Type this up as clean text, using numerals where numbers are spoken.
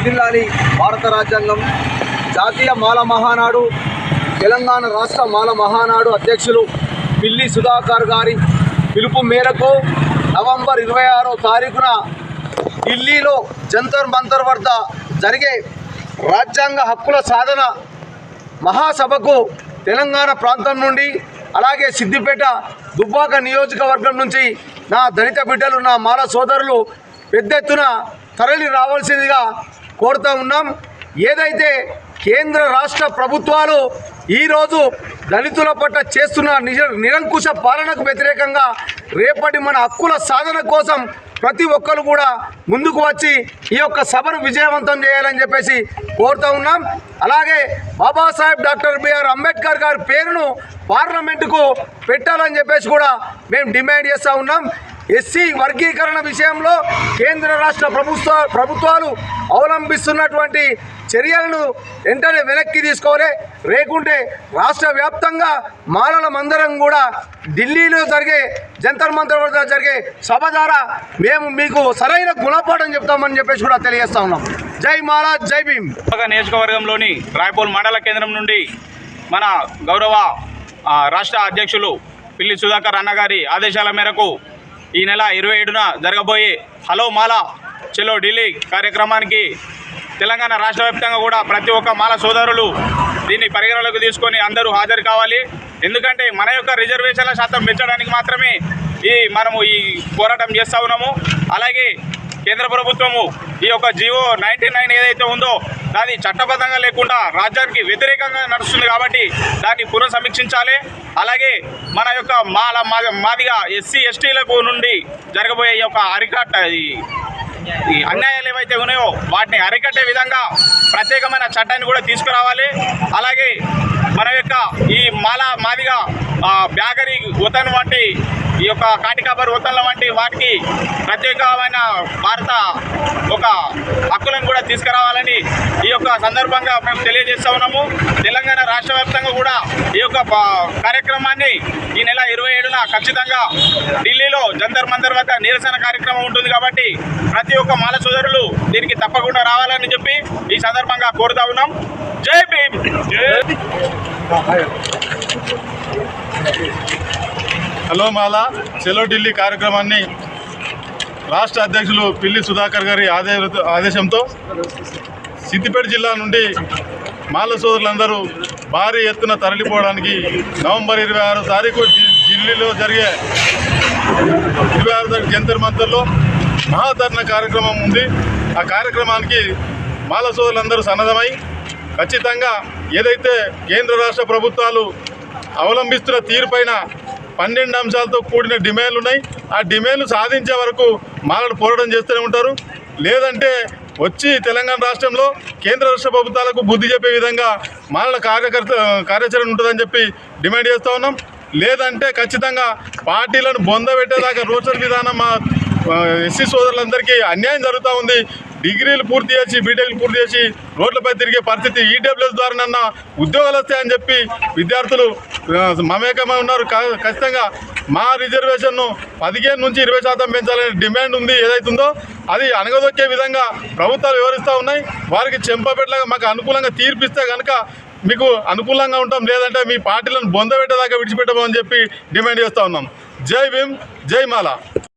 వర్ధిల్లాలి భారత రాజ్యాంగం. జాతీయ మాల మహానాడు, తెలంగాణ రాష్ట్ర మాల మహానాడు అధ్యక్షులు పిల్లి సుధాకర్ గారి పిలుపు మేరకు నవంబర్ 26వ తారీఖున ఢిల్లీలో జంతర్ మంతర్ వద్ద జరిగే రాజ్యాంగ హక్కుల సాధన మహాసభకు తెలంగాణ ప్రాంతం నుండి, అలాగే సిద్దిపేట దుబ్బాక నియోజకవర్గం నుంచి నా దళిత బిడ్డలు, నా మాల సోదరులు పెద్ద ఎత్తున తరలి రావాల్సిందిగా కోరుతూ ఉన్నాం. ఏదైతే కేంద్ర రాష్ట్ర ప్రభుత్వాలు ఈరోజు దళితుల పట్ల చేస్తున్న నిరంకుశ పాలనకు వ్యతిరేకంగా రేపటి మన హక్కుల సాధన కోసం ప్రతి ఒక్కరు కూడా ముందుకు వచ్చి ఈ యొక్క సభను విజయవంతం చేయాలని చెప్పేసి కోరుతూ ఉన్నాం. అలాగే బాబాసాహెబ్ డాక్టర్ బిఆర్ అంబేద్కర్ గారి పేరును పార్లమెంటుకు పెట్టాలని చెప్పేసి కూడా మేము డిమాండ్ చేస్తూ ఉన్నాం. ఎస్సీ వర్గీకరణ విషయంలో కేంద్ర రాష్ట్ర ప్రభుత్వాలు అవలంబిస్తున్నటువంటి చర్యలను వెంటనే వెనక్కి తీసుకోవాలి. లేకుంటే రాష్ట్ర వ్యాప్తంగా మాలలమందరం కూడా ఢిల్లీలో జరిగే జంతర్ మంతర్ వద్ద జరిగే సభ ద్వారా మేము మీకు సరైన గుణపాఠం చెప్తామని చెప్పేసి కూడా తెలియజేస్తా ఉన్నాం. జై మాల, జై భీమ్. నియోజకవర్గంలోని రాయపూర్ మండల కేంద్రం నుండి మన గౌరవ రాష్ట్ర అధ్యక్షులు పిల్లి సుధాకర్ అన్నగారి ఆదేశాల మేరకు ఈ నెల 27న జరగబోయే హలో మాల చలో ఢిల్లీ కార్యక్రమానికి తెలంగాణ రాష్ట్ర వ్యాప్తంగా కూడా ప్రతి ఒక్క మాల సోదరులు దీన్ని పరిగణలోకి తీసుకొని అందరూ హాజరు కావాలి. ఎందుకంటే మన యొక్క రిజర్వేషన్ల శాతం పెంచడానికి మాత్రమే మనము ఈ పోరాటం చేస్తూ ఉన్నాము. అలాగే కేంద్ర ప్రభుత్వము ఈ యొక్క జీవో 99 ఏదైతే ఉందో దాన్ని చట్టబద్ధంగా లేకుండా రాజ్యానికి వ్యతిరేకంగా నడుస్తుంది కాబట్టి దాన్ని పునఃసమీక్షించాలి. అలాగే మన యొక్క మాదిగా ఎస్సీ ఎస్టీలకు నుండి జరగబోయే ఈ యొక్క ఈ అన్యాయాలు ఏవైతే ఉన్నాయో వాటిని అరికట్టే విధంగా ప్రత్యేకమైన చట్టాన్ని కూడా తీసుకురావాలి. అలాగే మన యొక్క ఈ మాదిగా బ్యాగరీ వతన్ వంటి ఈ యొక్క కాటికాబర్ వతన్ల వంటి వాటికి ప్రత్యేకమైన భారత ఒక హక్కులను కూడా తీసుకురావాలని ఈ యొక్క సందర్భంగా మేము తెలియజేస్తూ ఉన్నాము. తెలంగాణ రాష్ట్ర వ్యాప్తంగా కూడా ఈ యొక్క కార్యక్రమాన్ని ఈ నెల 27న ఖచ్చితంగా ఢిల్లీలో జంతర్ మంతర్ వద్ద నిరసన కార్యక్రమం ఉంటుంది కాబట్టి ప్రతి ఒక్క మాల సోదరులు దీనికి తప్పకుండా రావాలని చెప్పి ఈ సందర్భంగా కోరుతా ఉన్నాం. జై భీమ్. హలో మాల చలో ఢిల్లీ కార్యక్రమాన్ని రాష్ట్ర అధ్యక్షులు పిల్లి సుధాకర్ గారి ఆదేశంతో సిద్దిపేట జిల్లా నుండి మాల సోదరులందరూ భారీ ఎత్తున తరలిపోవడానికి నవంబర్ 26వ తారీఖు ఢిల్లీలో జరిగే 26వ తారీఖు జంతర్ మంతర్లో మహాధరణ కార్యక్రమం ఉంది. ఆ కార్యక్రమానికి మాల సోదరులందరూ సన్నద్ధమై ఖచ్చితంగా ఏదైతే కేంద్ర రాష్ట్ర ప్రభుత్వాలు అవలంబిస్తున్న తీరుపైన 12 అంశాలతో కూడిన డిమాండ్లు ఉన్నాయి. ఆ డిమాండ్లు సాధించే వరకు మాలలు పోరాటం చేస్తూనే ఉంటారు. లేదంటే వచ్చి తెలంగాణ రాష్ట్రంలో కేంద్ర రాష్ట్ర ప్రభుత్వాలకు బుద్ధి చెప్పే విధంగా మాలల కార్యాచరణ ఉంటుందని చెప్పి డిమాండ్ చేస్తూ ఉన్నాం. లేదంటే ఖచ్చితంగా పార్టీలను బొందబెట్టేదాకా రోస్టర్ విధానం మా ఎస్సీ సోదరులందరికీ అన్యాయం జరుగుతూ ఉంది. డిగ్రీలు పూర్తి చేసి బీటెక్లు పూర్తి చేసి రోడ్లపై తిరిగే పరిస్థితి, ఈడబ్ల్యూఎస్ ద్వారానన్నా ఉద్యోగాలు వస్తాయని చెప్పి విద్యార్థులు మమేకమై ఉన్నారు. ఖచ్చితంగా మా రిజర్వేషన్ను 15 నుంచి 20% పెంచాలనే డిమాండ్ ఉంది. ఏదైతుందో అది అణగదొక్కే విధంగా ప్రభుత్వాలు వివరిస్తూ ఉన్నాయి. వారికి చెంపబెట్టలాగా మాకు అనుకూలంగా తీర్పిస్తే కనుక మీకు అనుకూలంగా ఉంటాం, లేదంటే మీ పార్టీలను బొందబెట్టేదాకా విడిచిపెట్టమని చెప్పి డిమాండ్ చేస్తూ ఉన్నాం. జై భీమ్, జై మాల.